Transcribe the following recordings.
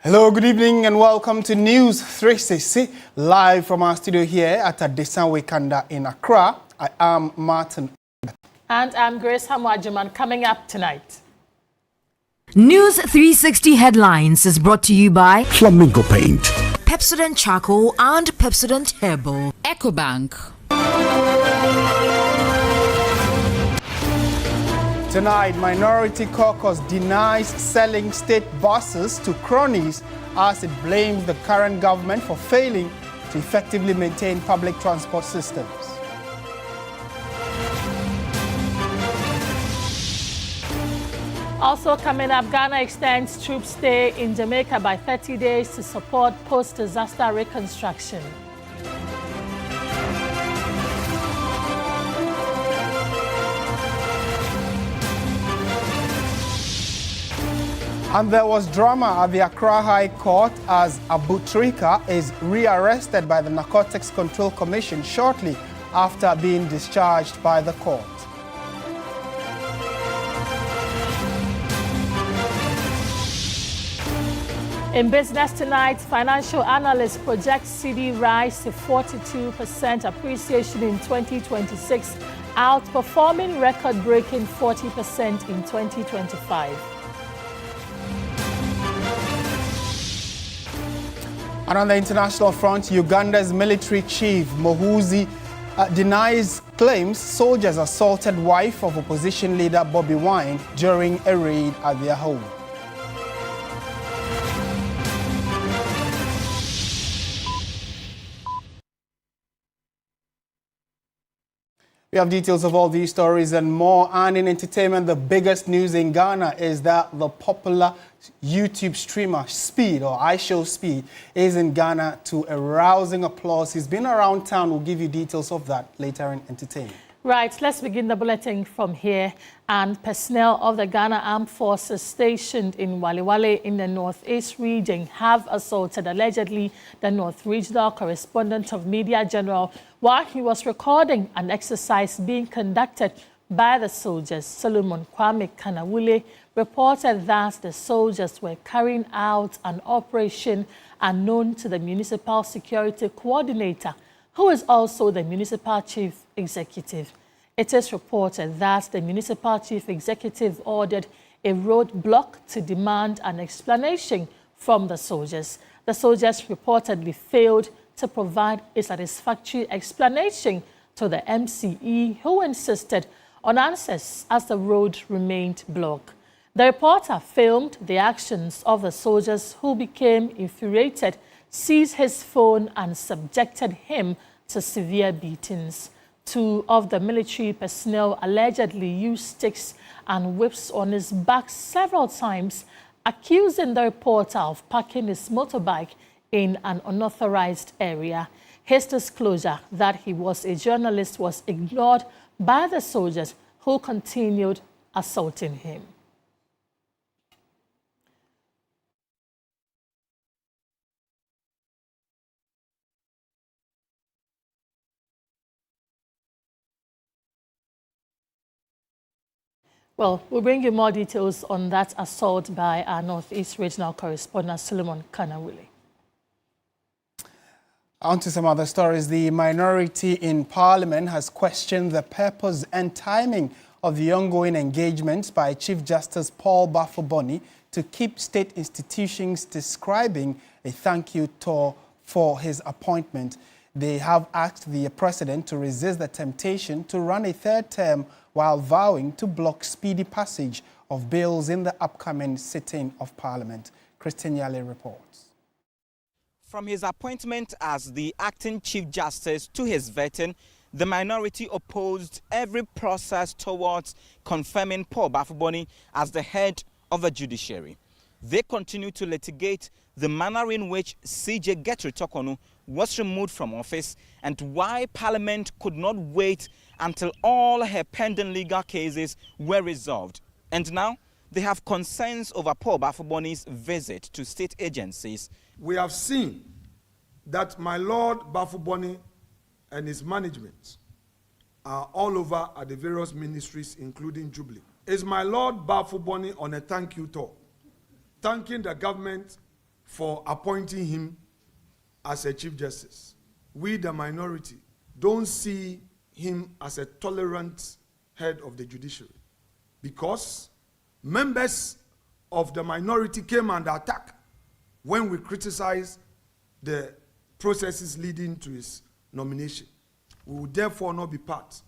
Hello, good evening and welcome to News 360, live from our studio here at Adesanwe Kanda in Accra. I am Martin. And I'm Grace Hamwajiman. Coming up tonight. News 360 Headlines is brought to you by Flamingo Paint, Pepsodent Charcoal and Pepsodent Herbal, EcoBank. Tonight, Minority Caucus denies selling state buses to cronies as it blames the current government for failing to effectively maintain public transport systems. Also coming up, Ghana extends troops stay in Jamaica by 30 days to support post-disaster reconstruction. And there was drama at the Accra High Court as Abu Trika is rearrested by the Narcotics Control Commission shortly after being discharged by the court. In business tonight, financial analysts project cedi rise to 42% appreciation in 2026, outperforming record-breaking 40% in 2025. And on the international front, Uganda's military chief, Muhoozi, denies claims soldiers assaulted wife of opposition leader Bobi Wine during a raid at their home. We have details of all these stories and more. And in entertainment, the biggest news in Ghana is that the popular YouTube streamer Speed, or iShow Speed, is in Ghana to a rousing applause. He's been around town. We'll give you details of that later in entertainment. Right, let's begin the bulletin from here. And personnel of the Ghana Armed Forces stationed in Wale in the Northeast region have assaulted allegedly the North Regional Correspondent of Media General while he was recording an exercise being conducted by the soldiers. Solomon Kwame Kanawule reported that the soldiers were carrying out an operation unknown to the Municipal Security Coordinator, who is also the Municipal Chief Executive. It is reported that the Municipal Chief Executive ordered a roadblock to demand an explanation from the soldiers. The soldiers reportedly failed to provide a satisfactory explanation to the MCE, who insisted on answers as the road remained blocked. The reporter filmed the actions of the soldiers, who became infuriated, seized his phone and subjected him to severe beatings. Two of the military personnel allegedly used sticks and whips on his back several times, accusing the reporter of parking his motorbike in an unauthorized area. His disclosure that he was a journalist was ignored by the soldiers, who continued assaulting him. Well, we'll bring you more details on that assault by our Northeast Regional Correspondent, Solomon Kanawule. On to some other stories. The minority in Parliament has questioned the purpose and timing of the ongoing engagements by Chief Justice Paul Bafo-Boni to keep state institutions describing a thank you tour for his appointment. They have asked the president to resist the temptation to run a third term while vowing to block speedy passage of bills in the upcoming sitting of Parliament. Christine Yale reports. From his appointment as the acting Chief Justice to his vetting, the minority opposed every process towards confirming Paul Bafuboni as the head of the judiciary. They continue to litigate the manner in which CJ Getri Tokonu was removed from office and why Parliament could not wait until all her pending legal cases were resolved. And now they have concerns over Paul Bafuboni's visit to state agencies. We have seen that my Lord Bafuboni and his management are all over at the various ministries, including Jubilee. Is my Lord Bafuboni on a thank you tour, thanking the government for appointing him as a Chief Justice? We, the minority, don't see him as a tolerant head of the judiciary, because members of the minority came under attack when we criticized the processes leading to his nomination. We will therefore not be part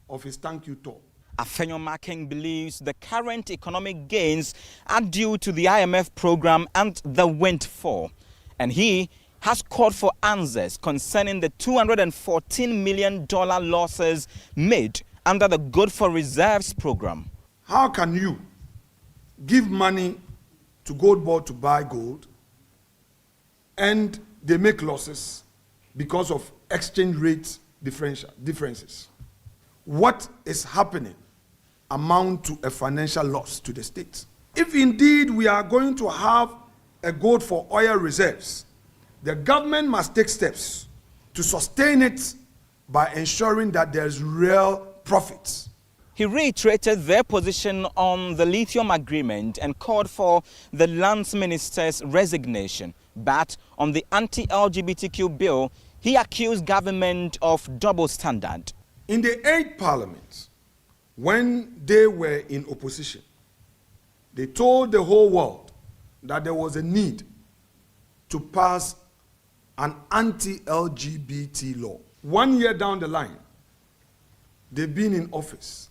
of his thank you tour. Afenyo Making believes the current economic gains are due to the IMF program and the windfall, and he has called for answers concerning the $214 million losses made under the Good for Reserves program. How can you give money to Gold Board to buy gold and they make losses because of exchange rate differences? What is happening amount to a financial loss to the state. If indeed we are going to have a gold for oil reserves, the government must take steps to sustain it by ensuring that there's real profits. He reiterated their position on the lithium agreement and called for the lands minister's resignation. But on the anti-LGBTQ bill, he accused government of double standard. In the 8th Parliament, when they were in opposition, they told the whole world that there was a need to pass an anti-LGBT law. 1 year down the line, they've been in office.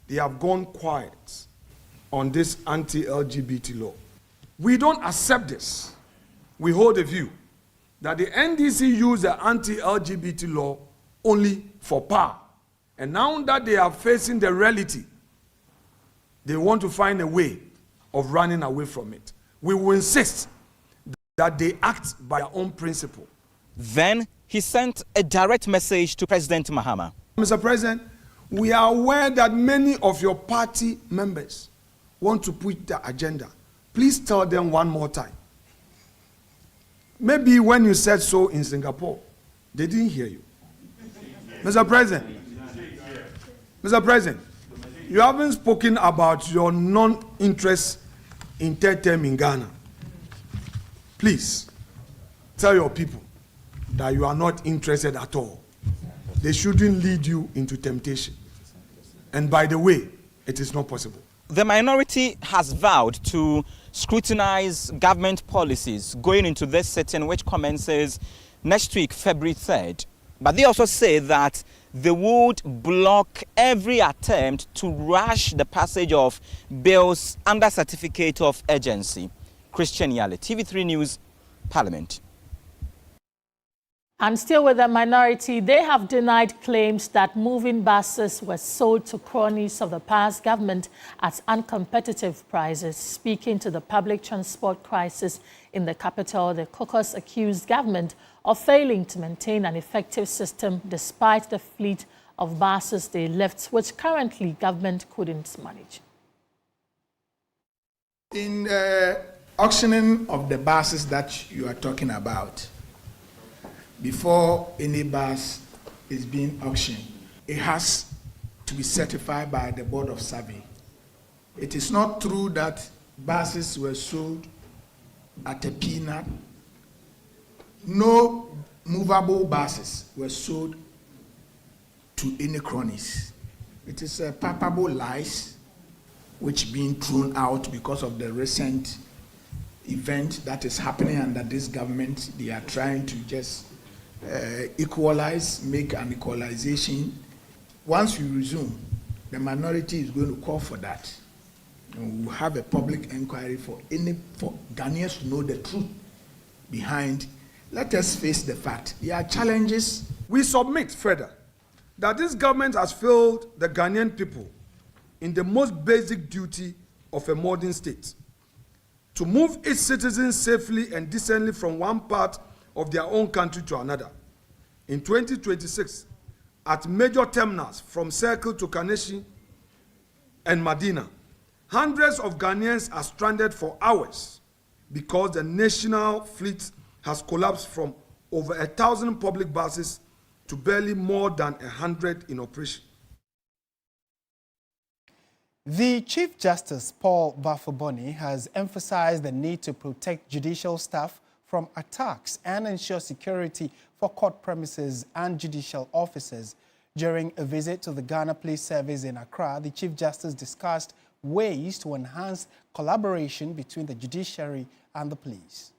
They have gone quiet on this anti-LGBT law. We don't accept this. We hold a view that the NDC used the anti-LGBT law only for power. And now that they are facing the reality, they want to find a way of running away from it. We will insist that they act by their own principle. Then he sent a direct message to President Mahama. Mr. President, we are aware that many of your party members want to push the agenda. Please tell them one more time. Maybe when you said so in Singapore, they didn't hear you. Mr. President, you haven't spoken about your non-interest in third term in Ghana. Please, tell your people that you are not interested at all. They shouldn't lead you into temptation. And by the way, it is not possible. The minority has vowed to scrutinize government policies going into this sitting, which commences next week, February 3rd. But they also say that they would block every attempt to rush the passage of bills under certificate of urgency. Christian Yale, TV3 News, Parliament. And still with the minority, they have denied claims that moving buses were sold to cronies of the past government at uncompetitive prices. Speaking to the public transport crisis in the capital, the caucus accused government of failing to maintain an effective system despite the fleet of buses they left, which currently government couldn't manage. In auctioning of the buses that you are talking about, before any bus is being auctioned, it has to be certified by the Board of Survey. It is not true that buses were sold at a peanut. No movable buses were sold to any cronies. It is a palpable lies which being thrown out because of the recent event that is happening under this government. They are trying to just equalize, make an equalization. Once we resume, the minority is going to call for that. And we'll have a public inquiry for Ghanaians to know the truth behind Let us face the fact. There are challenges. We submit further that this government has failed the Ghanaian people in the most basic duty of a modern state, to move its citizens safely and decently from one part of their own country to another. In 2026, at major terminals from Circle to Kaneshi and Medina, hundreds of Ghanaians are stranded for hours because the national fleet has collapsed from over 1,000 public buses to barely more than 100 in operation. The Chief Justice, Paul Bafuboni, has emphasized the need to protect judicial staff from attacks and ensure security for court premises and judicial officers. During a visit to the Ghana Police Service in Accra, the Chief Justice discussed ways to enhance collaboration between the judiciary and the police.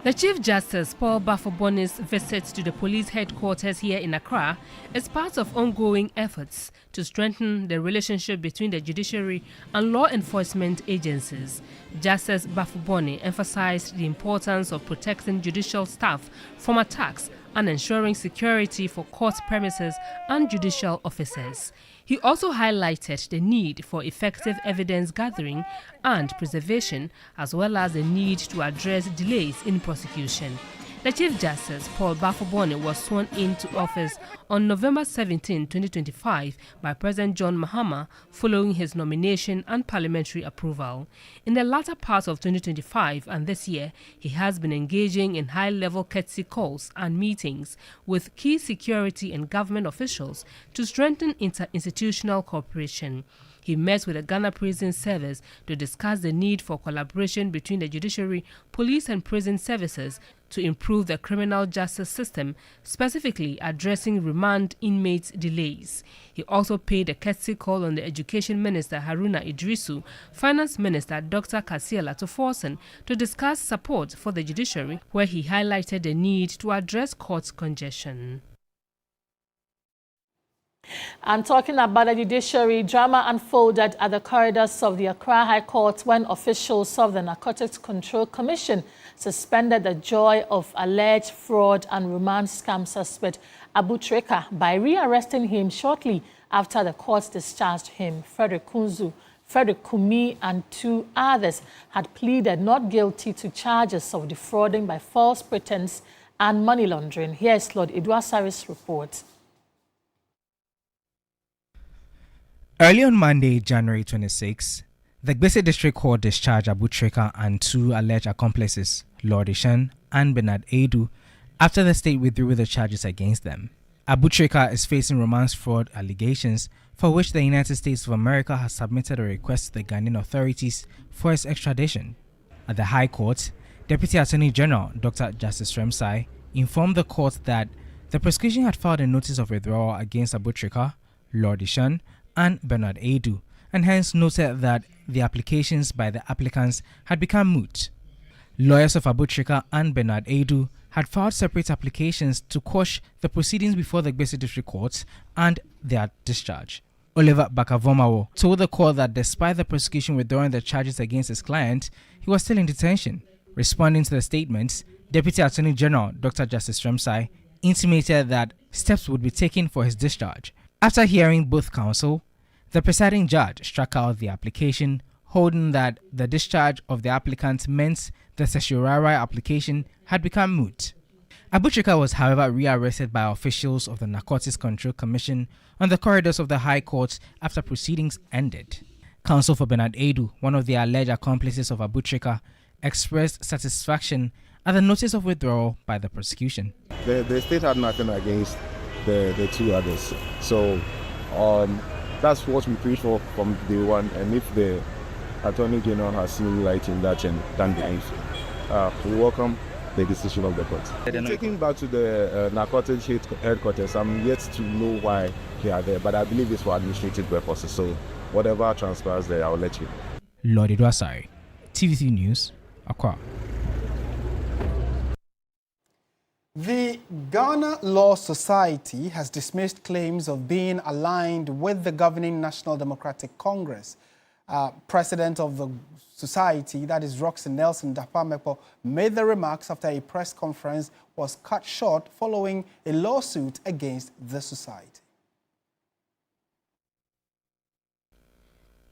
The Chief Justice, Paul Bafuboni's visit to the police headquarters here in Accra is part of ongoing efforts to strengthen the relationship between the judiciary and law enforcement agencies. Justice Bafuboni emphasized the importance of protecting judicial staff from attacks and ensuring security for court premises and judicial officers. He also highlighted the need for effective evidence gathering and preservation, as well as the need to address delays in prosecution. The Chief Justice, Paul Bafuboni, was sworn into office on November 17, 2025 by President John Mahama following his nomination and parliamentary approval. In the latter part of 2025 and this year, he has been engaging in high-level courtesy calls and meetings with key security and government officials to strengthen interinstitutional cooperation. He met with the Ghana Prison Service to discuss the need for collaboration between the judiciary, police and prison services to improve the criminal justice system, specifically addressing remand inmates' delays. He also paid a courtesy call on the Education Minister Haruna Idrisu, Finance Minister Dr. Kasiela Toforsen to discuss support for the judiciary, where he highlighted the need to address court congestion. And talking about the judiciary, drama unfolded at the corridors of the Accra High Court when officials of the Narcotics Control Commission suspended the joy of alleged fraud and remand scam suspect Abu Treka by rearresting him shortly after the court discharged him. Frederick Kunzu, Frederick Kumi and two others had pleaded not guilty to charges of defrauding by false pretense and money laundering. Here is Lord Idwasari's report. Early on Monday, January 26, the Gbese District Court discharged Abu Treka and two alleged accomplices, Lord Ishan and Bernard Edu, after the state withdrew the charges against them. Abu Treka is facing romance fraud allegations for which the United States of America has submitted a request to the Ghanaian authorities for his extradition. At the High Court, Deputy Attorney General Dr. Justice Remsai informed the court that the prosecution had filed a notice of withdrawal against Abu Treka, Lord Ishan, and Bernard Edu, and hence noted that the applications by the applicants had become moot. Lawyers of Abu Treka and Bernard Edu had filed separate applications to quash the proceedings before the Gbese District Court and their discharge. Oliver Bakavomawo told the court that despite the prosecution withdrawing the charges against his client, he was still in detention. Responding to the statements, Deputy Attorney General Dr. Justice Remsai intimated that steps would be taken for his discharge. After hearing both counsel, the presiding judge struck out the application, holding that the discharge of the applicant meant the certiorari application had become moot. Abu Treka was, however, rearrested by officials of the Narcotics Control Commission on the corridors of the High Court after proceedings ended. Counsel for Bernard Edu, one of the alleged accomplices of Abu Treka, expressed satisfaction at the notice of withdrawal by the prosecution. The state had nothing against the two others. So that's what we preach for from day one. And if the Attorney General has seen light in that and done the we welcome the decision of the court. Taking back to the narcotics headquarters, I'm yet to know why they are there, but I believe it's for administrative purposes. So whatever transpires there, I'll let you know. Lord Idwasari, TV3 News, Accra. The Ghana Law Society has dismissed claims of being aligned with the governing National Democratic Congress President of the society, that is Roxy Nelson Dapamepo, made the remarks after a press conference was cut short following a lawsuit against the society.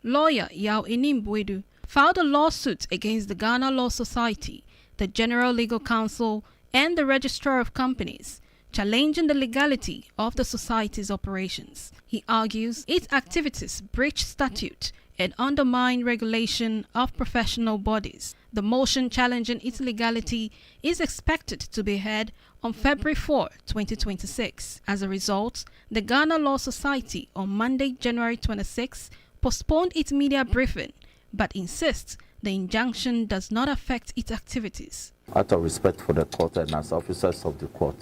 Lawyer Yao Inimbwedu filed a lawsuit against the Ghana Law Society, the General Legal Counsel, and the Registrar of Companies, challenging the legality of the society's operations. He argues its activities breach statute and undermine regulation of professional bodies. The motion challenging its legality is expected to be heard on February 4, 2026. As a result, the Ghana Law Society on Monday, January 26, postponed its media briefing, but insists the injunction does not affect its activities. Out of respect for the court and as officers of the court,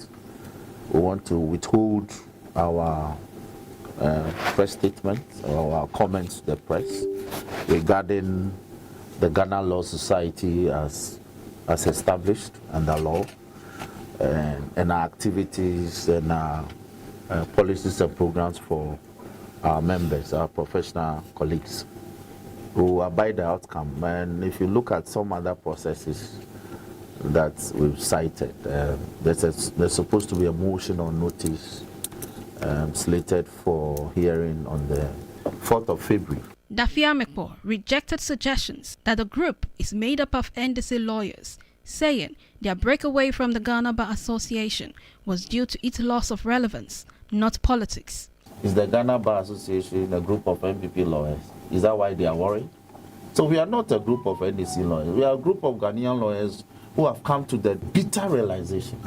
we want to withhold our press statement or our comments to the press regarding the Ghana Law Society as established under law and our activities and our policies and programs for our members, our professional colleagues, who abide the outcome. And if you look at some other processes that we've cited, there's supposed to be a motion or notice slated for hearing on the 4th of February. Dafiamekpo rejected suggestions that the group is made up of NDC lawyers, saying their breakaway from the Ghana Bar Association was due to its loss of relevance, not politics. Is the Ghana Bar Association a group of MPP lawyers? Is that why they are worried? So we are not a group of NDC lawyers. We are a group of Ghanaian lawyers who have come to the bitter realization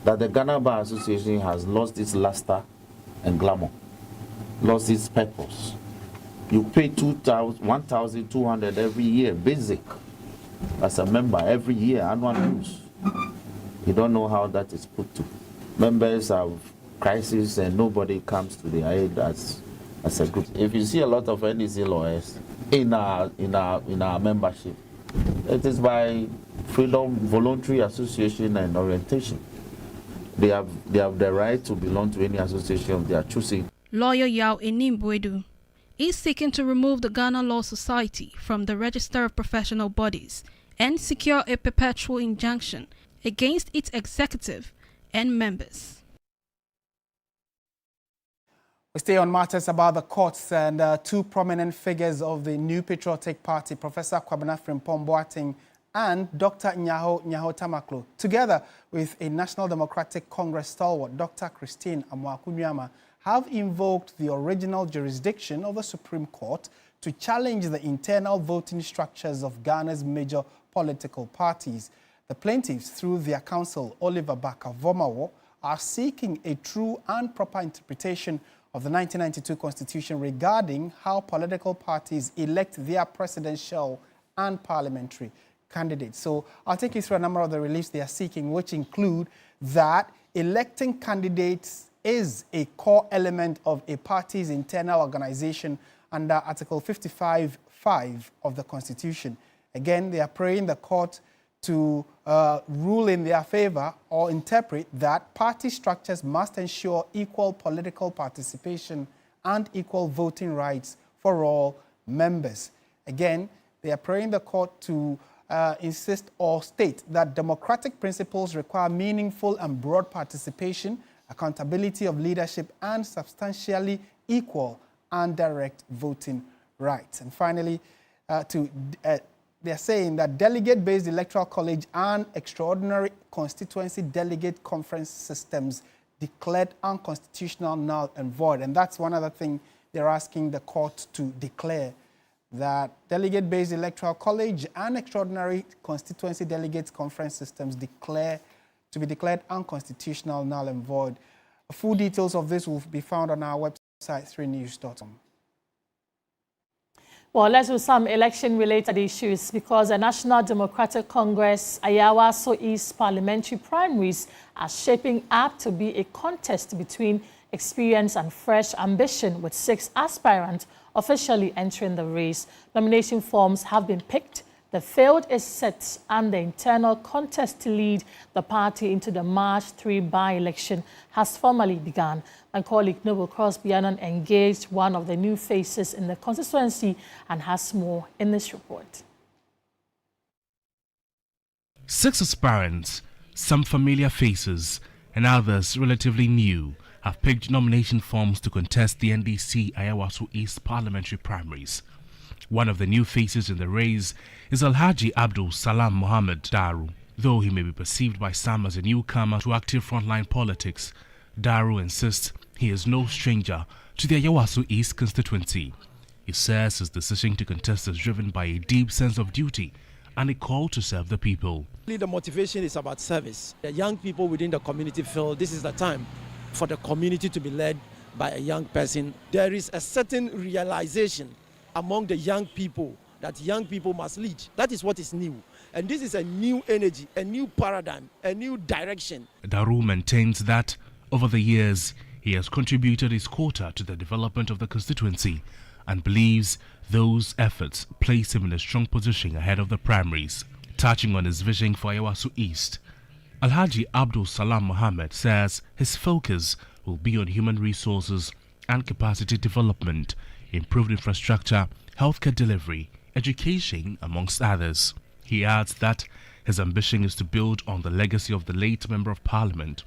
that the Ghana Bar Association has lost its luster and glamour, lost its purpose. You pay 1,200 every year, basic, as a member every year, annual dues. You don't know how that is put to. Members have crisis and nobody comes to the aid as a group. If you see a lot of NDC lawyers in our membership, it is by freedom, voluntary association and orientation. They have the right to belong to any association of their choosing. Lawyer Yao Inimbwedu is seeking to remove the Ghana Law Society from the Register of Professional Bodies and secure a perpetual injunction against its executive and members. We stay on matters about the courts, and two prominent figures of the New Patriotic Party, Professor Kwabena Frimpong Boateng and Dr. Nyaho Tamaklo, together with a National Democratic Congress stalwart, Dr. Christine Amwakunyama, have invoked the original jurisdiction of the Supreme Court to challenge the internal voting structures of Ghana's major political parties. The plaintiffs, through their counsel, Oliver Baka-Vomawo, are seeking a true and proper interpretation of the 1992 Constitution regarding how political parties elect their presidential and parliamentary candidates. So I'll take you through a number of the reliefs they are seeking, which include that electing candidates is a core element of a party's internal organization under Article 55(5) of the Constitution. Again, they are praying the court to rule in their favor or interpret that party structures must ensure equal political participation and equal voting rights for all members. Again, they are praying the court to insist or state that democratic principles require meaningful and broad participation, accountability of leadership, and substantially equal and direct voting rights. And finally, they're saying that delegate-based electoral college and extraordinary constituency delegate conference systems declared unconstitutional, null and void. And that's one other thing they're asking the court to declare, that delegate-based electoral college and extraordinary constituency delegates conference systems to be declared unconstitutional, null and void. Full details of this will be found on our website, 3news.com. Well, let's do some election-related issues, because the National Democratic Congress Ayawaso East parliamentary primaries are shaping up to be a contest between experience and fresh ambition, with 6 aspirants officially entering the race. Nomination forms have been picked. The The field is set and the internal contest to lead the party into the March 3 by-election has formally begun. My colleague Noble Crosby Annan engaged one of the new faces in the constituency and has more in this report. 6 aspirants, some familiar faces and others relatively new, have picked nomination forms to contest the NDC Ayawaso East parliamentary primaries. One of the new faces in the race is Alhaji Abdul Salam Mohammed Daru. Though he may be perceived by some as a newcomer to active frontline politics, Daru insists he is no stranger to the Ayawaso East constituency. He says his decision to contest is driven by a deep sense of duty and a call to serve the people. The motivation is about service. The young people within the community feel this is the time for the community to be led by a young person. There is a certain realization among the young people that young people must lead. That is what is new. And this is a new energy, a new paradigm, a new direction. Daru maintains that over the years he has contributed his quota to the development of the constituency and believes those efforts place him in a strong position ahead of the primaries. Touching on his vision for Ayawaso East, Alhaji Abdul Salam Mohammed says his focus will be on human resources and capacity development, improved infrastructure, healthcare delivery, education, amongst others. He adds that his ambition is to build on the legacy of the late Member of Parliament,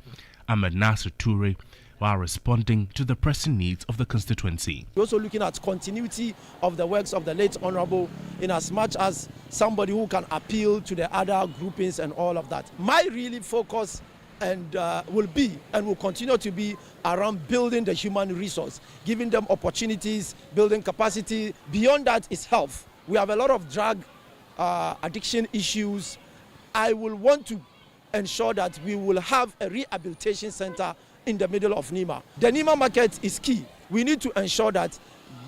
Ahmed Nasser Toure, while responding to the pressing needs of the constituency. We're also looking at continuity of the works of the late Honorable in as much as somebody who can appeal to the other groupings and all of that. My really focus and will continue to be around building the human resource, giving them opportunities, building capacity. Beyond that is health. We have a lot of drug addiction issues. I will want to ensure that we will have a rehabilitation center in the middle of Nima. The Nima market is key. We need to ensure that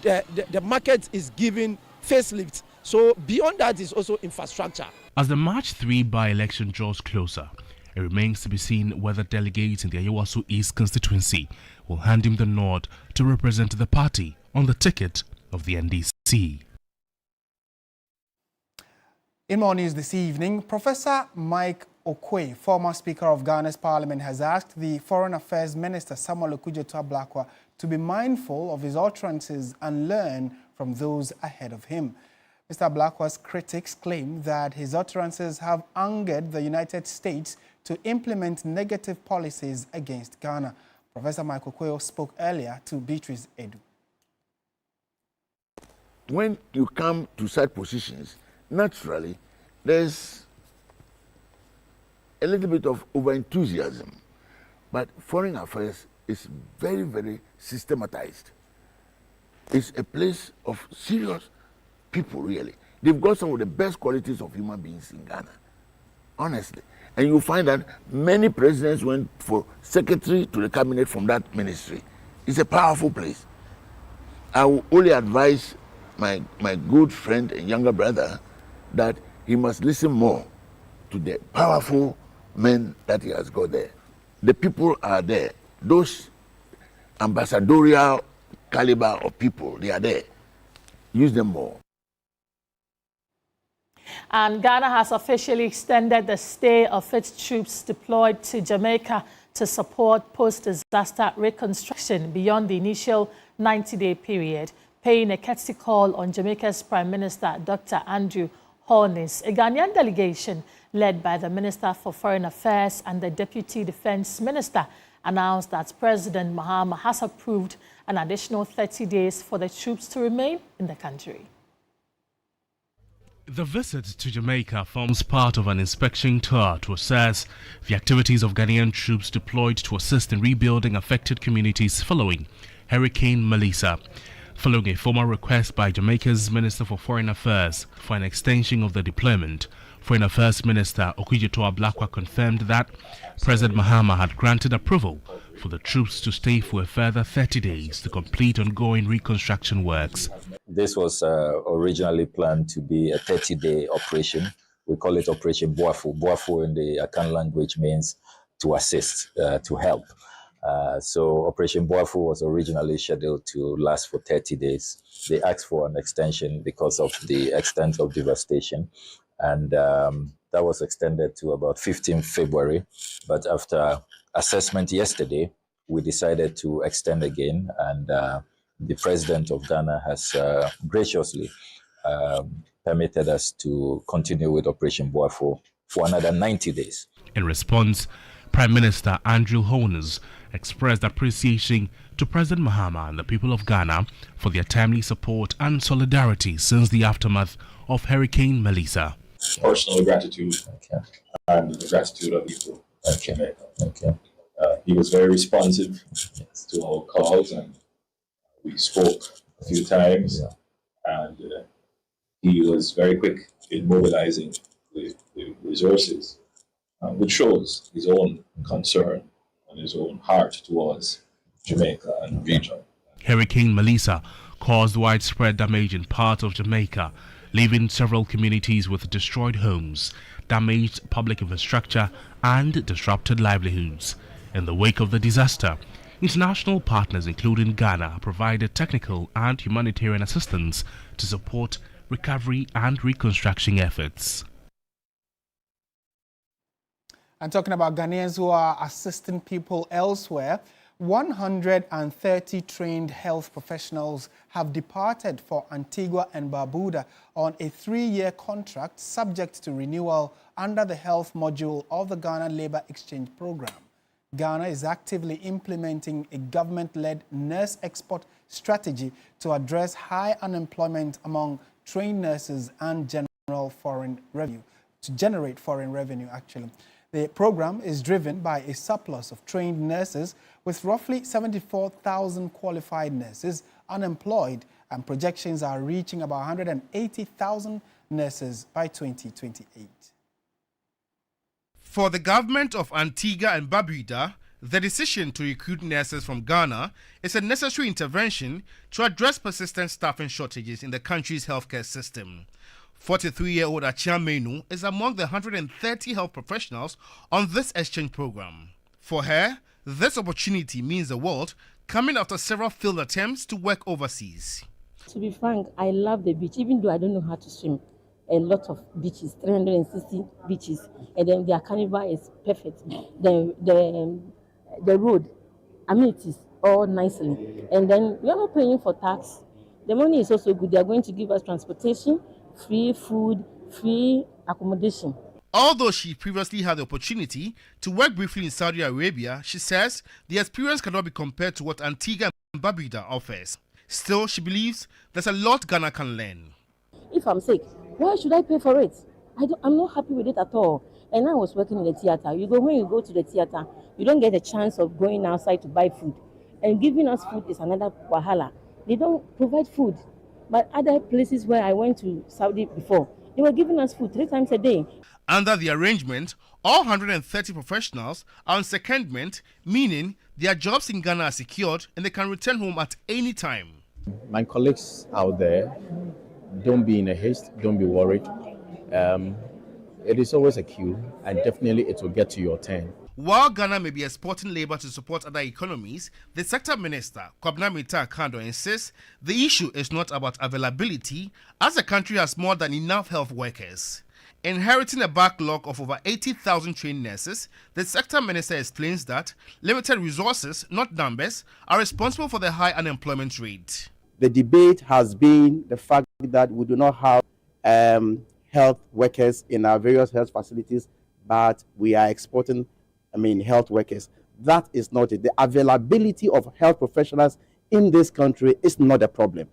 the market is given facelift. So beyond that is also infrastructure. As the March 3 by-election draws closer, it remains to be seen whether delegates in the Ayawaso East constituency will hand him the nod to represent the party on the ticket of the NDC. In more news this evening, Professor Mike Okwe, former Speaker of Ghana's Parliament, has asked the Foreign Affairs Minister Samuel Okudzeto-Ablakwa to be mindful of his utterances and learn from those ahead of him. Mr. Ablakwa's critics claim that his utterances have angered the United States to implement negative policies against Ghana. Professor Mike Okwe spoke earlier to Beatrice Edu. When you come to such positions, naturally, there's a little bit of over-enthusiasm. But foreign affairs is very, very systematized. It's a place of serious people, really. They've got some of the best qualities of human beings in Ghana, honestly. And you'll find that many presidents went for secretary to the cabinet from that ministry. It's a powerful place. I will only advise my good friend and younger brother that he must listen more to the powerful men that he has got there. The people are there. Those ambassadorial caliber of people, they are there. Use them more. And Ghana has officially extended the stay of its troops deployed to Jamaica to support post-disaster reconstruction beyond the initial 90-day period, paying a courtesy call on Jamaica's Prime Minister, Dr. Andrew Holness. A Ghanaian delegation led by the Minister for Foreign Affairs and the Deputy Defense Minister announced that President Mahama has approved an additional 30 days for the troops to remain in the country. The visit to Jamaica forms part of an inspection tour to assess the activities of Ghanaian troops deployed to assist in rebuilding affected communities following Hurricane Melissa. Following a formal request by Jamaica's Minister for Foreign Affairs for an extension of the deployment, Foreign Affairs Minister Okudzeto-Ablakwa confirmed that President Mahama had granted approval for the troops to stay for a further 30 days to complete ongoing reconstruction works. This was originally planned to be a 30-day operation. We call it Operation Boafu. Boafu in the Akan language means to assist, to help. So Operation Boafu was originally scheduled to last for 30 days. They asked for an extension because of the extent of devastation. and that was extended to about 15 February. But after assessment yesterday, we decided to extend again, and the president of Ghana has graciously permitted us to continue with Operation Boafo for another 90 days. In response, Prime Minister Andrew Holness expressed appreciation to President Mahama and the people of Ghana for their timely support and solidarity since the aftermath of Hurricane Melissa. Personal gratitude and the gratitude of people of Jamaica. He was very responsive to our calls, and we spoke a few times, and he was very quick in mobilizing the resources, which shows his own concern and his own heart towards Jamaica and the region. Hurricane Melissa caused widespread damage in parts of Jamaica, leaving several communities with destroyed homes, damaged public infrastructure, and disrupted livelihoods. In the wake of the disaster, international partners including Ghana provided technical and humanitarian assistance to support recovery and reconstruction efforts. And talking about Ghanaians who are assisting people elsewhere, 130 trained health professionals have departed for Antigua and Barbuda on a 3-year contract subject to renewal under the health module of the Ghana Labour Exchange Program. Ghana is actively implementing a government-led nurse export strategy to address high unemployment among trained nurses and generate foreign revenue. The program is driven by a surplus of trained nurses, with roughly 74,000 qualified nurses unemployed, and projections are reaching about 180,000 nurses by 2028. For the government of Antigua and Barbuda, the decision to recruit nurses from Ghana is a necessary intervention to address persistent staffing shortages in the country's healthcare system. 43-year-old Achia Menu is among the 130 health professionals on this exchange program. For her, this opportunity means the world, coming after several failed attempts to work overseas. To be frank, I love the beach, even though I don't know how to swim. A lot of beaches, 360 beaches, and then their carnival is perfect. The road, amenities, all nicely. And then we are not paying for tax. The money is also good. They are going to give us transportation, free food, free accommodation. Although she previously had the opportunity to work briefly in Saudi Arabia, she says the experience cannot be compared to what Antigua and Barbuda offers. Still, she believes there's a lot Ghana can learn. If I'm sick, why should I pay for it? I'm not happy with it at all. And I was working in the theater. When you go to the theater, you don't get a chance of going outside to buy food. And giving us food is another wahala. They don't provide food. But other places where I went to Saudi before, they were giving us food 3 times a day. Under the arrangement, all 130 professionals are on secondment, meaning their jobs in Ghana are secured and they can return home at any time. My colleagues out there, don't be in a haste, don't be worried. It is always a queue, and definitely it will get to your turn. While Ghana may be exporting labor to support other economies, the sector minister, Kwabena Mita Kando, insists the issue is not about availability, as the country has more than enough health workers. Inheriting a backlog of over 80,000 trained nurses, the sector minister explains that limited resources, not numbers, are responsible for the high unemployment rate. The debate has been the fact that we do not have health workers in our various health facilities, but we are exporting health workers. That is not it. The availability of health professionals in this country is not a problem.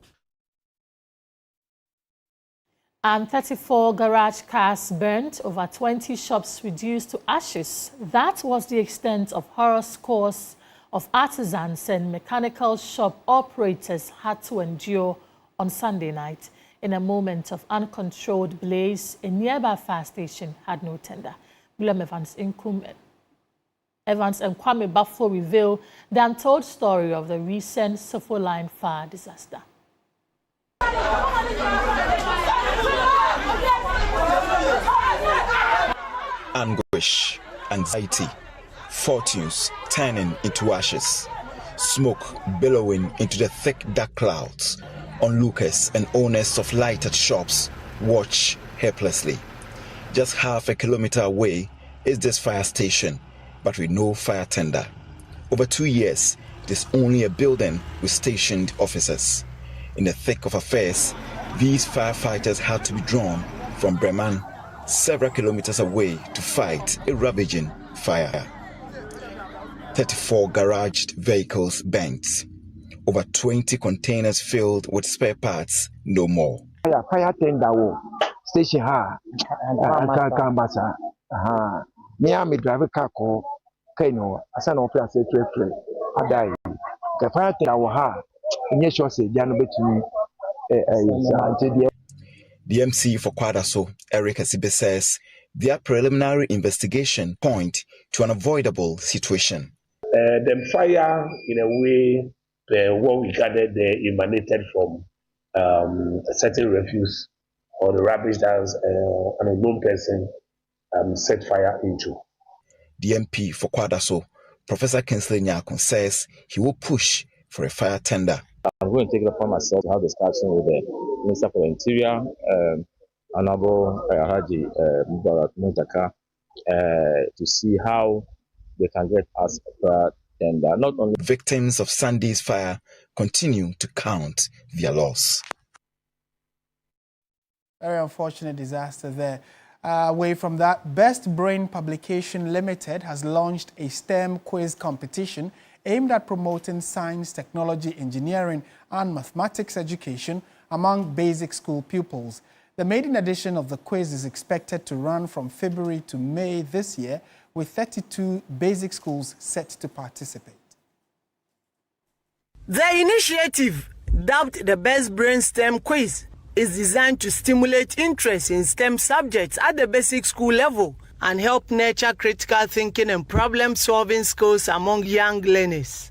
And 34 garage cars burnt, over 20 shops reduced to ashes. That was the extent of horror scores of artisans and mechanical shop operators had to endure on Sunday night. In a moment of uncontrolled blaze, a nearby fire station had no tender. William Evans and Kwame Bafo reveal the untold story of the recent Sofo Line fire disaster. Anguish, anxiety, fortunes turning into ashes, smoke billowing into the thick dark clouds. Onlookers and owners of lighted shops watch helplessly. Just half a kilometer away is this fire station, but with no fire tender. Over 2 years, it is only a building with stationed officers. In the thick of affairs, these firefighters had to be drawn from Bremen, several kilometers away, to fight a ravaging fire. 34 garaged vehicles burnt. Over 20 containers filled with spare parts, no more. Fire tender station Kambasa. Me am driver car call Kano, asan of say Adai. The fire tender in sure say Janobet The MC for Kwadaso, Eric Asibe, says their preliminary investigation point to an avoidable situation. The fire, in a way, what we gathered there emanated from a certain refuse or the rubbish that an unknown person set fire into. The MP for Kwadaso, Professor Kinsley Nyakun, says he will push for a fire tender. I'm going to take it upon myself to have discussion with the Minister for the Interior, Honorable Haji Mubarak Muntaka, to see how they can get us a fire tender. Not only victims of Sunday's fire continue to count their loss. Very unfortunate disaster there. Away from that, Best Brain Publication Limited has launched a STEM quiz competition aimed at promoting science, technology, engineering, and mathematics education among basic school pupils. The maiden edition of the quiz is expected to run from February to May this year, with 32 basic schools set to participate. The initiative, dubbed the Best Brain STEM Quiz, is designed to stimulate interest in STEM subjects at the basic school level and help nurture critical thinking and problem-solving skills among young learners.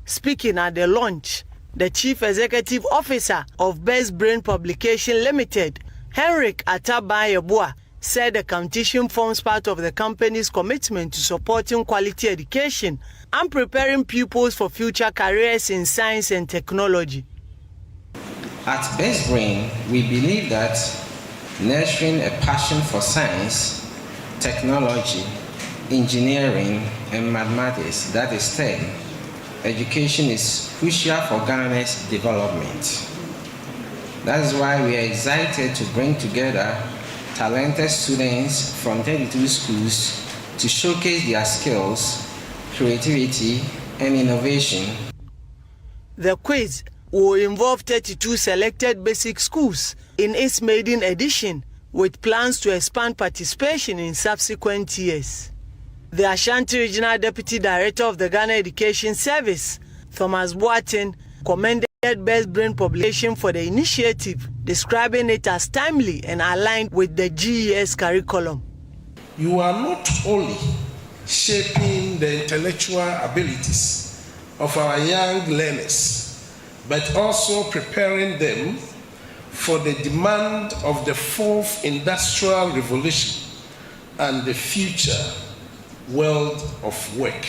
Speaking at the launch, the Chief Executive Officer of Best Brain Publication Limited, Henrik Atabayeboa, said the competition forms part of the company's commitment to supporting quality education and preparing pupils for future careers in science and technology. At Best Brain, we believe that nurturing a passion for science, technology, engineering, and mathematics, that is STEM, education is crucial for Ghana's development. That is why we are excited to bring together talented students from 32 schools to showcase their skills, creativity, and innovation. The quiz will involve 32 selected basic schools in its maiden edition, with plans to expand participation in subsequent years. The Ashanti Regional Deputy Director of the Ghana Education Service, Thomas Boateng, commended Best Brain Publication for the initiative, describing it as timely and aligned with the GES curriculum. You are not only shaping the intellectual abilities of our young learners, but also preparing them for the demand of the fourth industrial revolution and the future world of work.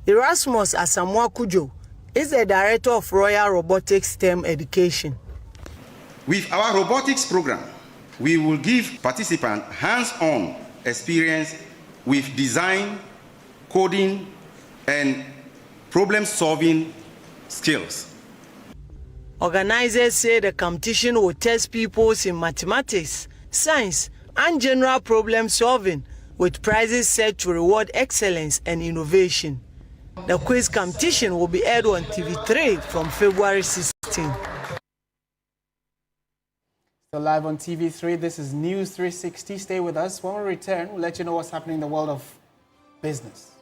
Erasmus Asamoah Kujo is the Director of Royal Robotics STEM Education. With our robotics program, we will give participants hands-on experience with design, coding, and problem-solving skills. Organizers say the competition will test pupils in mathematics, science, and general problem solving, with prizes set to reward excellence and innovation. The quiz competition will be aired on TV3 from February 16. So live on TV3, this is News 360. Stay with us. When we return, we'll let you know what's happening in the world of business.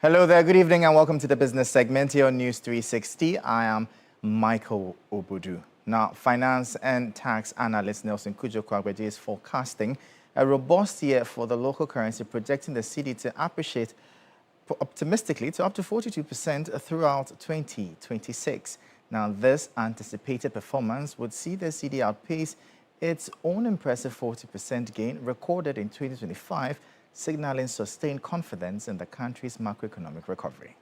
Hello there, good evening and welcome to the business segment here on News 360. I am Michael Obudu. Now, finance and tax analyst Nelson Kujo-Kwagbeji is forecasting a robust year for the local currency, projecting the cedi to appreciate optimistically to up to 42% throughout 2026. Now, this anticipated performance would see the cedi outpace its own impressive 40% gain recorded in 2025, signaling sustained confidence in the country's macroeconomic recovery.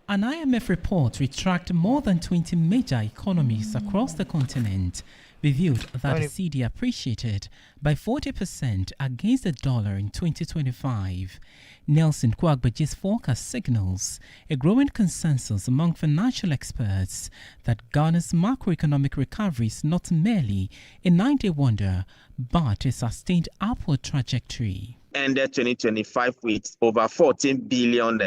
An IMF report retracked more than 20 major economies across the continent revealed that the cedi appreciated by 40% against the dollar in 2025. Nelson Kwagbeji's forecast signals a growing consensus among financial experts that Ghana's macroeconomic recovery is not merely a 9-day wonder, but a sustained upward trajectory. Ended 2025 with over $14 billion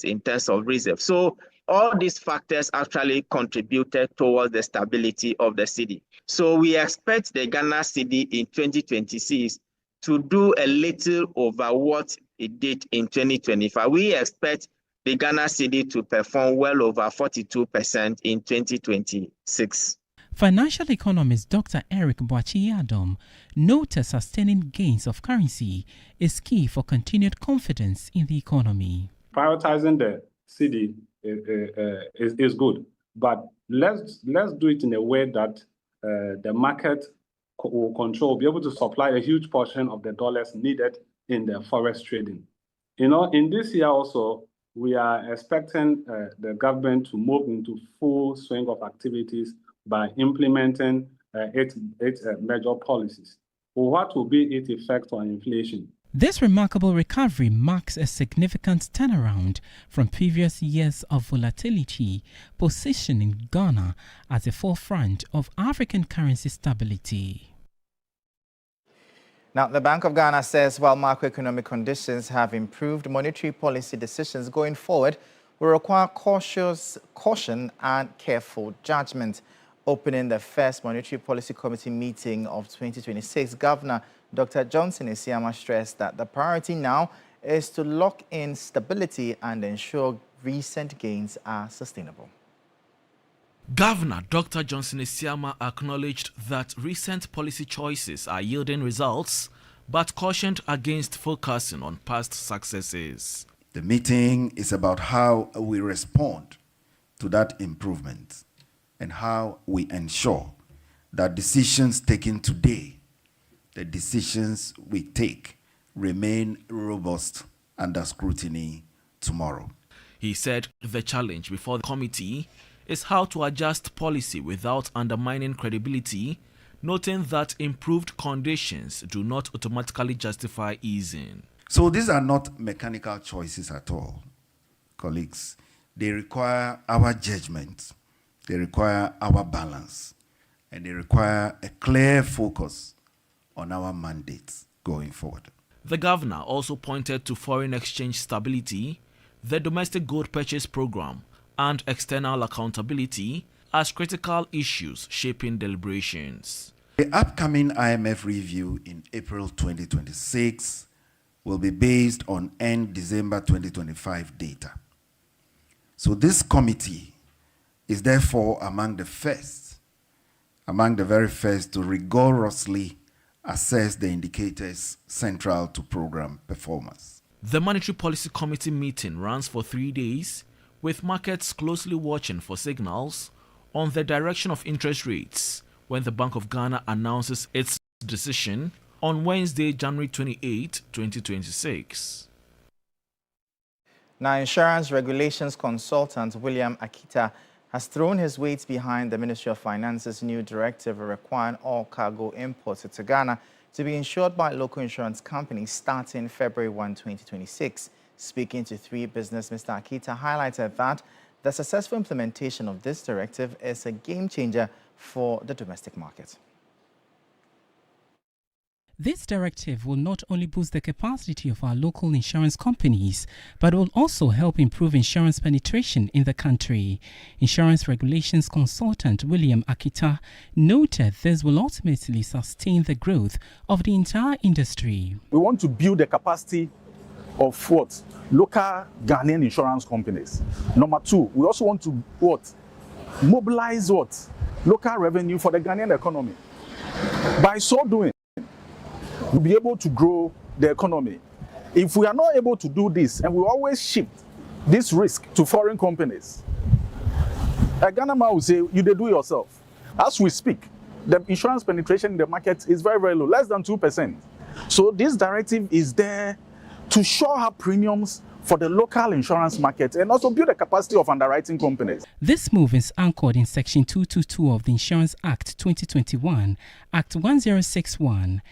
in terms of reserve. So all these factors actually contributed towards the stability of the cedi. So we expect the Ghana cedi in 2026 to do a little over what it did in 2025. We expect the Ghana cedi to perform well over 42% in 2026. Financial economist Dr. Eric Boachi-Adom noted sustaining gains of currency is key for continued confidence in the economy. Prioritizing the cedi is good, but let's do it in a way that the market will control, be able to supply a huge portion of the dollars needed in the forex trading. You know, in this year also, we are expecting the government to move into full swing of activities by implementing its major policies. What will be its effect on inflation? This remarkable recovery marks a significant turnaround from previous years of volatility, positioning Ghana at the forefront of African currency stability. Now, the Bank of Ghana says while macroeconomic conditions have improved, monetary policy decisions going forward will require caution and careful judgment. Opening the first Monetary Policy Committee meeting of 2026, Governor Dr. Johnson Isiama stressed that the priority now is to lock in stability and ensure recent gains are sustainable. Governor Dr. Johnson Isiama acknowledged that recent policy choices are yielding results, but cautioned against focusing on past successes. The meeting is about how we respond to that improvement and how we ensure that decisions taken today, the decisions we take, remain robust under scrutiny tomorrow. He said the challenge before the committee is how to adjust policy without undermining credibility, noting that improved conditions do not automatically justify easing. So these are not mechanical choices at all, colleagues. They require our judgment. They require our balance, and they require a clear focus on our mandates going forward. The governor also pointed to foreign exchange stability, the domestic gold purchase program, and external accountability as critical issues shaping deliberations. The upcoming IMF review in April 2026 will be based on end December 2025 data. So this committee is therefore among the very first to rigorously assess the indicators central to program performance. The Monetary Policy Committee meeting runs for 3 days, with markets closely watching for signals on the direction of interest rates when the Bank of Ghana announces its decision on Wednesday, January 28, 2026. Now, insurance regulations consultant William Akita has thrown his weight behind the Ministry of Finance's new directive requiring all cargo imports to Ghana to be insured by local insurance companies starting February 1, 2026. Speaking to 3 Business, Mr. Akita highlighted that the successful implementation of this directive is a game changer for the domestic market. This directive will not only boost the capacity of our local insurance companies, but will also help improve insurance penetration in the country. Insurance regulations consultant William Akita noted this will ultimately sustain the growth of the entire industry. We want to build the capacity of what? Local Ghanaian insurance companies. Number two, we also want to what? Mobilize what? Local revenue for the Ghanaian economy. By so doing, we'll be able to grow the economy. If we are not able to do this, and we always shift this risk to foreign companies, a Ghana man will say, you do it yourself. As we speak, the insurance penetration in the market is very, very low, less than 2%. So this directive is there to shore up premiums for the local insurance market and also build the capacity of underwriting companies. This move is anchored in Section 222 of the Insurance Act 2021, Act 1061,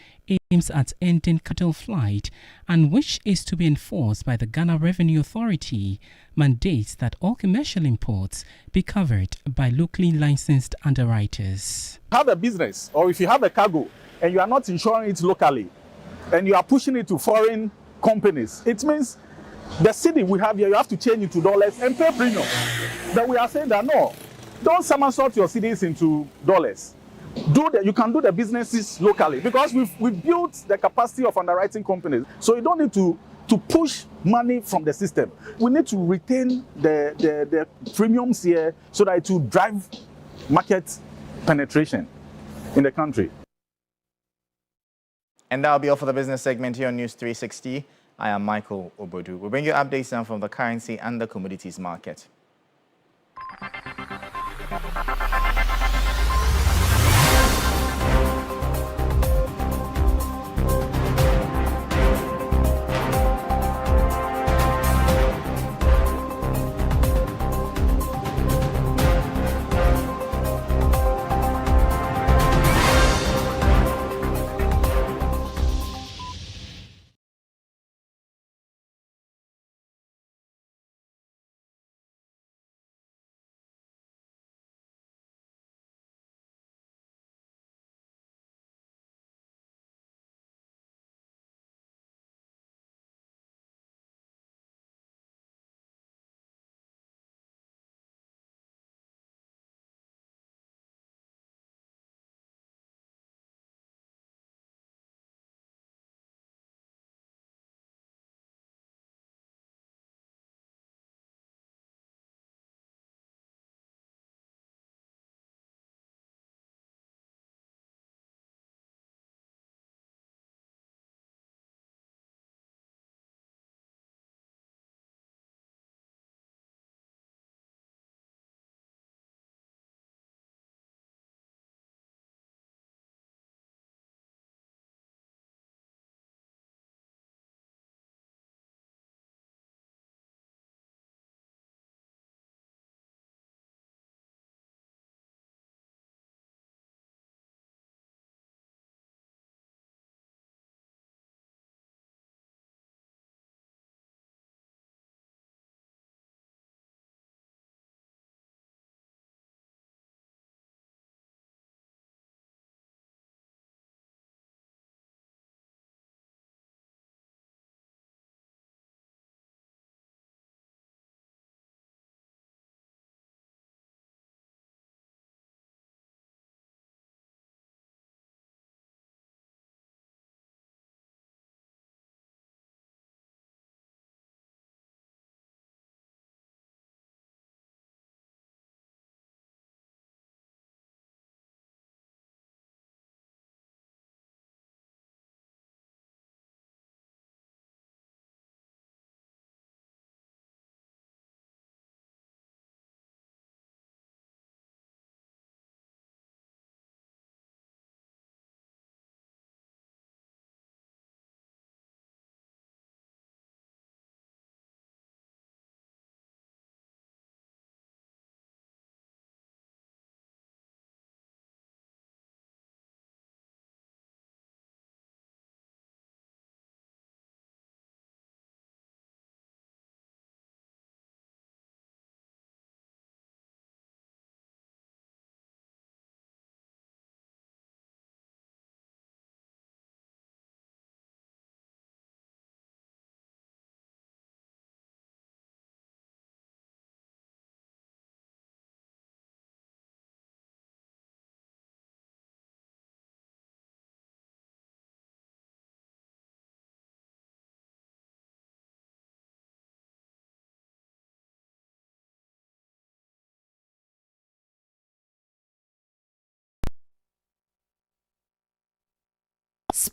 aims at ending cattle flight, and which is to be enforced by the Ghana Revenue Authority, mandates that all commercial imports be covered by locally licensed underwriters. Have a business, or if you have a cargo and you are not insuring it locally, and you are pushing it to foreign companies, it means the cedi we have here, you have to change into dollars and pay premium. But we are saying that no, don't somersault your cedis into dollars. You can do the businesses locally, because we've built the capacity of underwriting companies. So you don't need to push money from the system. We need to retain the premiums here so that it will drive market penetration in the country. And that'll be all for the business segment here on News 360. I am Michael Obodu. We'll bring you updates now from the currency and the commodities market.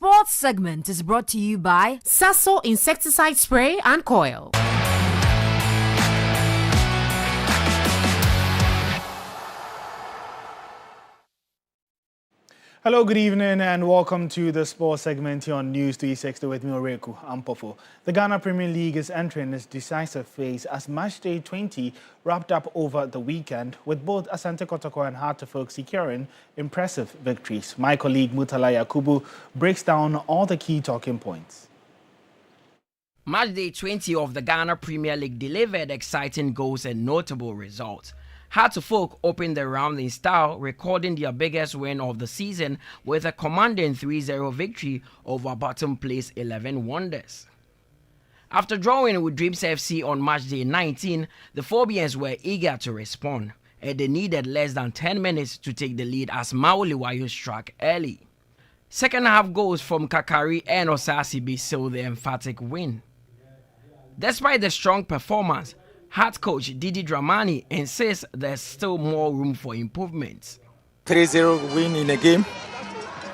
sports segment is brought to you by Sasso Insecticide Spray and Coil. Hello, good evening, and welcome to the sports segment here on News 360 with me, Oreku Ampofo. The Ghana Premier League is entering its decisive phase as Match Day 20 wrapped up over the weekend, with both Asante Kotoko and Heart of Oak securing impressive victories. My colleague Mutala Yakubu breaks down all the key talking points. Match Day 20 of the Ghana Premier League delivered exciting goals and notable results. Heart of Oak opened the round in style, recording their biggest win of the season with a commanding 3-0 victory over bottom place 11 Wonders. After drawing with Dreams FC on Match Day 19, the Phobians were eager to respond, and they needed less than 10 minutes to take the lead as Mauliwayo struck early. Second half goals from Kakari and Osasibi sealed the emphatic win. Despite the strong performance, Heart coach Didi Dramani insists there's still more room for improvements. 3-0 win in a game,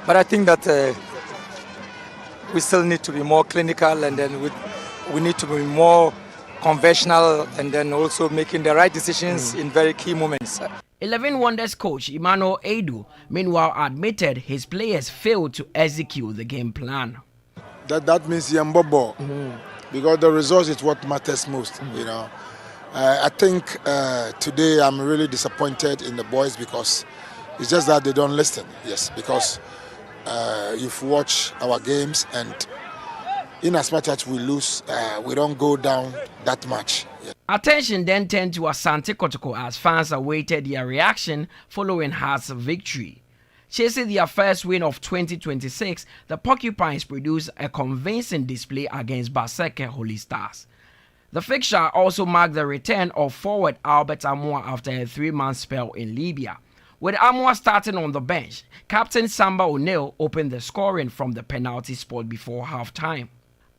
but I think that we still need to be more clinical, and then we need to be more conventional, and then also making the right decisions in very key moments. 11 Wonders coach Emmanuel Edu, meanwhile, admitted his players failed to execute the game plan. That means Yambobo, because the result is what matters most, you know. I think today I'm really disappointed in the boys because it's just that they don't listen. Yes, because you've watched our games, and in as much as we lose, we don't go down that much. Yeah. Attention then turned to Asante Kotoko as fans awaited their reaction following Heart's victory. Chasing their first win of 2026, the Porcupines produced a convincing display against Baseke Holy Stars. The fixture also marked the return of forward Albert Amoa after a 3-month spell in Libya. With Amoa starting on the bench, Captain Samba O'Neill opened the scoring from the penalty spot before half-time.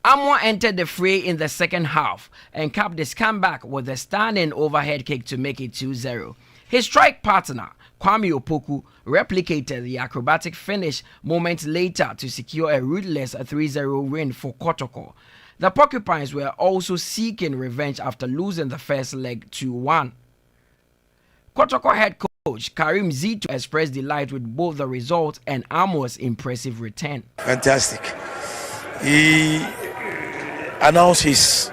Amoa entered the fray in the second half and capped his comeback with a stunning overhead kick to make it 2-0. His strike partner, Kwame Opoku, replicated the acrobatic finish moments later to secure a ruthless 3-0 win for Kotoko. The Porcupines were also seeking revenge after losing the first leg 2-1. Kotoko head coach Karim Zito expressed delight with both the result and Amoa's impressive return. Fantastic. He announced his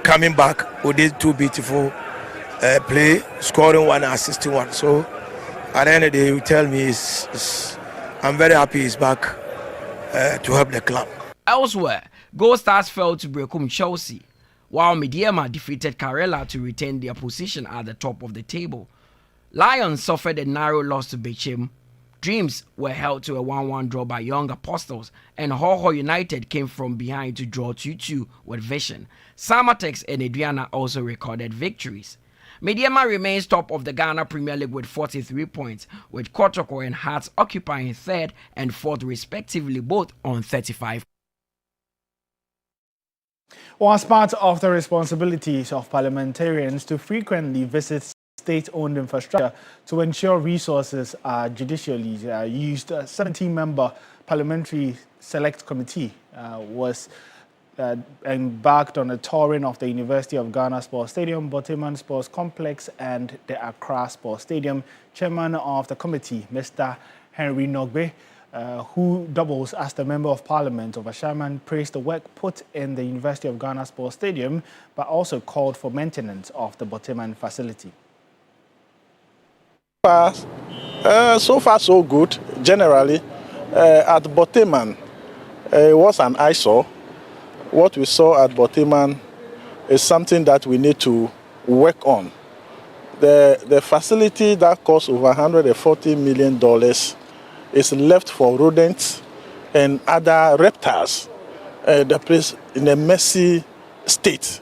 coming back with these two beautiful play, scoring one and assisting one. So at the end of the day, he tell me I'm very happy he's back to help the club. Elsewhere, Gold Stars fell to Brekum Chelsea, while Mediema defeated Karela to retain their position at the top of the table. Lions suffered a narrow loss to Bechem. Dreams were held to a 1-1 draw by Young Apostles, and Hoho United came from behind to draw 2-2 with Vision. Samatex and Adriana also recorded victories. Mediema remains top of the Ghana Premier League with 43 points, with Kotoko and Hearts occupying third and fourth respectively, both on 35. Well, as part of the responsibilities of parliamentarians to frequently visit state-owned infrastructure to ensure resources are judicially used, a 17-member parliamentary select committee was embarked on a touring of the University of Ghana Sports Stadium, Boteman Sports Complex, and the Accra Sports Stadium. Chairman of the committee, Mr. Henry Nogbe, who doubles as the Member of Parliament of Ashaman, praised the work put in the University of Ghana Sports Stadium, but also called for maintenance of the Boteman facility. So far, so good. Generally, at Boteman, it was an eyesore. What we saw at Boteman is something that we need to work on. The facility that cost over $140 million is left for rodents and other reptiles. The place in a messy state.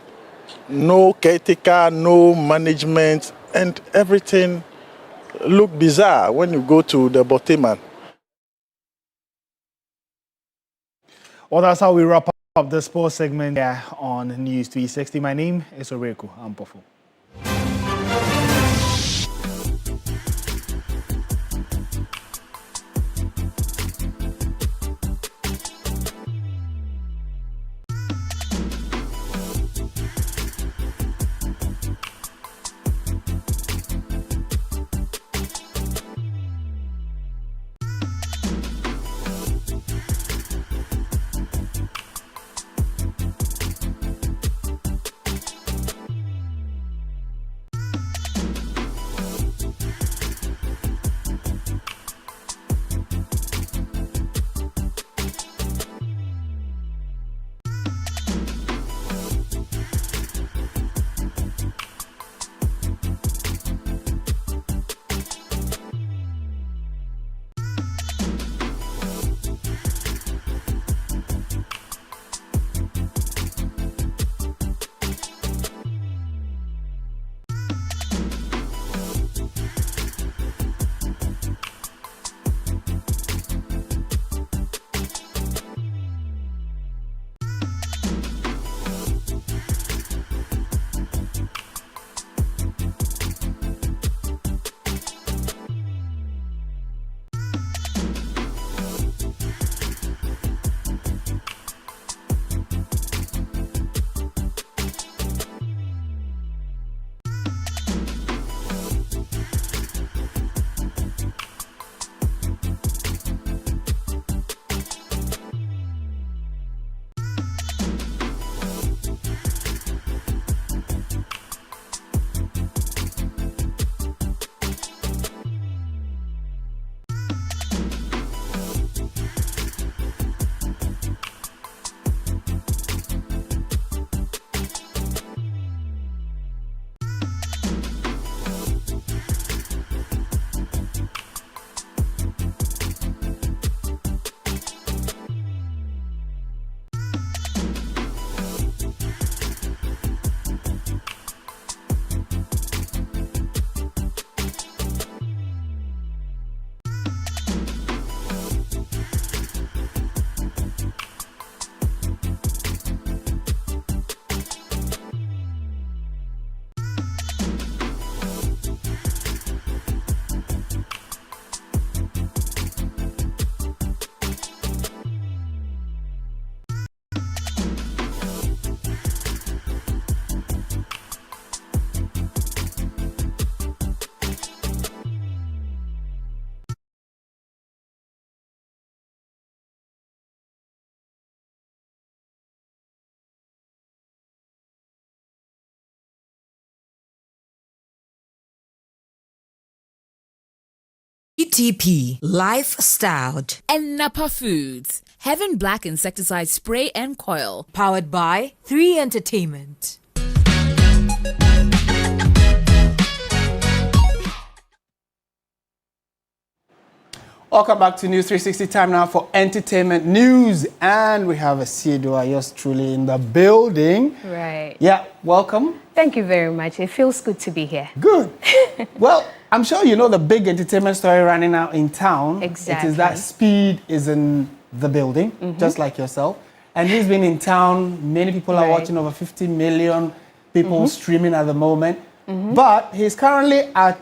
No caretaker, no management, and everything look bizarre when you go to the Boteman. Well, that's how we wrap up the sports segment here on News 360. My name is Oreku Ampofo. UTP, lifestyled. And Napa Foods, Heaven Black Insecticide Spray and Coil. Powered by 3 Entertainment. Welcome back to News 360. Time now for entertainment news. And we have Asiedua, yours truly, in the building. Right. Yeah, welcome. Thank you very much. It feels good to be here. Good. Well, I'm sure you know the big entertainment story running out in town. Exactly. It is that Speed is in the building, just like yourself. And he's been in town. Many people are watching, over 50 million people streaming at the moment. But he's currently at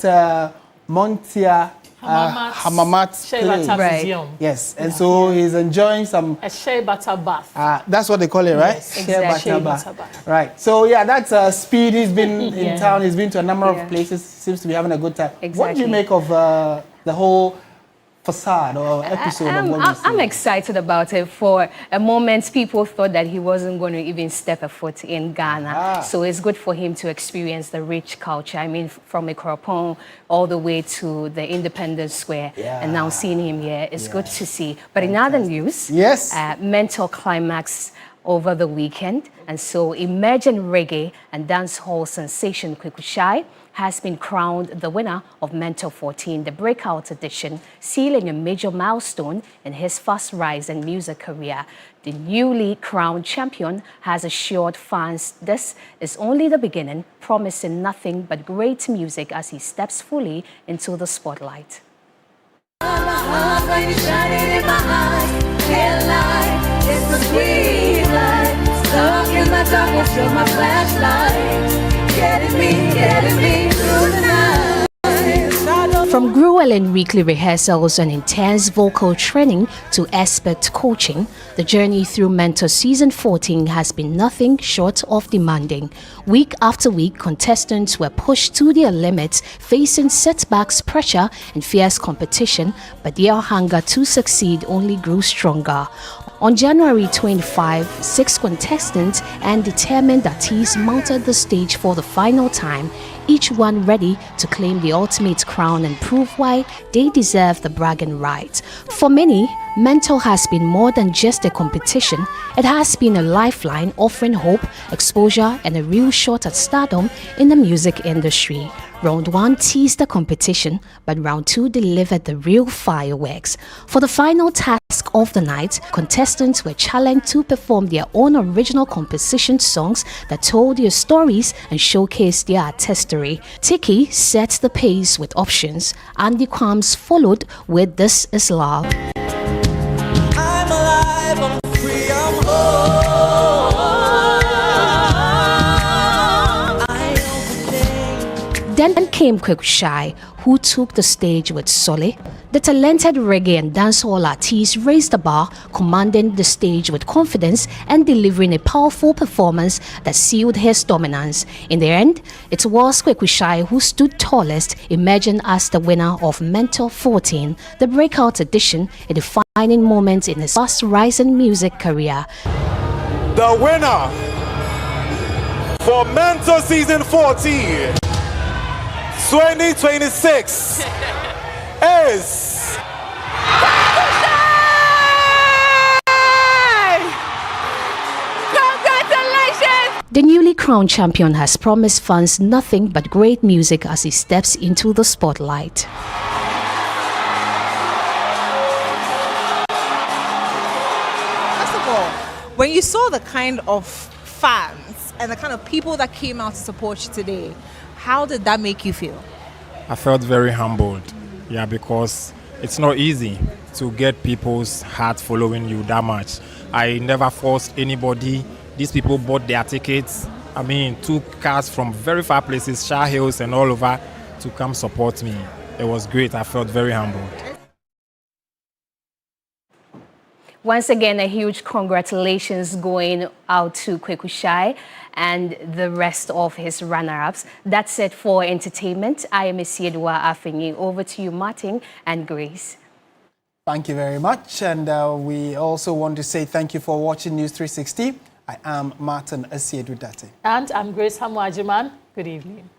Montia Hamamat's Shea Butter Museum. Yes, and so he's enjoying some... A shea butter bath. That's what they call it, right? Yes, exactly. Shea butter bath. Right. So, yeah, that's Speed. He's been in town. He's been to a number of places. Seems to be having a good time. Exactly. What do you make of the whole facade or episode of what we see? I'm excited about it. For a moment, people thought that he wasn't going to even step a foot in Ghana. So it's good for him to experience the rich culture. I mean, from Ikropon all the way to the Independence Square. And now seeing him here, it's good to see. But in other news, Mental climax over the weekend. And so emerging reggae and dancehall sensation Kweku Shai has been crowned the winner of Mentor 14, the breakout edition, sealing a major milestone in his fast rise in music career. The newly crowned champion has assured fans this is only the beginning, promising nothing but great music as he steps fully into the spotlight. From grueling weekly rehearsals and intense vocal training to expert coaching, the journey through Mentor Season 14 has been nothing short of demanding. Week after week, contestants were pushed to their limits, facing setbacks, pressure, and fierce competition, but their hunger to succeed only grew stronger. On January 25, 6 contestants and determined artists mounted the stage for the final time, each one ready to claim the ultimate crown and prove why they deserve the bragging rights. For many, Mentor has been more than just a competition. It has been a lifeline offering hope, exposure, and a real shot at stardom in the music industry. Round 1 teased the competition, but Round 2 delivered the real fireworks. For the final task of the night, contestants were challenged to perform their own original composition songs that told their stories and showcased their artistry. Tiki set the pace with options. Andy Kwams followed with This Is Love. I'm alive, I'm free, I'm whole. Then came Kweku Shai, who took the stage with Sole. The talented reggae and dancehall artist raised the bar, commanding the stage with confidence and delivering a powerful performance that sealed his dominance. In the end, it was Kweku Shai who stood tallest, emerging as the winner of Mentor 14, the breakout edition, a defining moment in his fast-rising music career. The winner for Mentor Season 14 2026 is Congratulations! The newly crowned champion has promised fans nothing but great music as he steps into the spotlight. First of all, when you saw the kind of fans and the kind of people that came out to support you today, how did that make you feel? I felt very humbled, because it's not easy to get people's heart following you that much. I never forced anybody. These people bought their tickets. Took cars from very far places, Shah Hills and all over, to come support me. It was great. I felt very humbled. Once again, a huge congratulations going out to Kweku Shai and the rest of his runner-ups. That's it for entertainment. I am Asiedua Afenyi. Over to you, Martin and Grace. Thank you very much. And we also want to say thank you for watching News 360. I am Martin Asiedua Date. And I'm Grace Hamwajiman. Good evening.